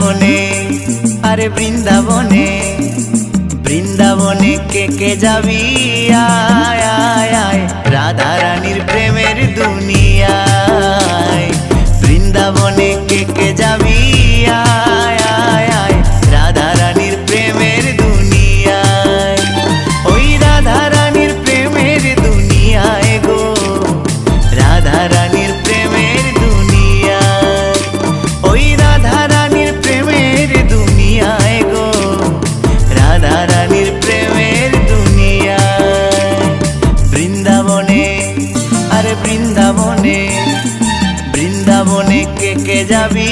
বৃন্দাবনে, আরে বৃন্দাবনে, বৃন্দাবনে কে যাবি আয় আয় আয়, রাধা রানীর প্রেমের দুনিয়ায়। বৃন্দাবনে কে যাবি আয় আয় আয়, রাধা রানীর প্রেমের দুনিয়ায়। ওই রাধা রানীর প্রেমের দুনিয়ায় গো, রাধা রানীর প্রেমের দুনিয়ায়। ওই রাধা রানীর প্রেমের দুনিয়ায় গো, রাধা রানীর প্রেমের দুনিয়ায়। বৃন্দাবনে, আরে বৃন্দাবনে, বৃন্দাবনে কে যাবি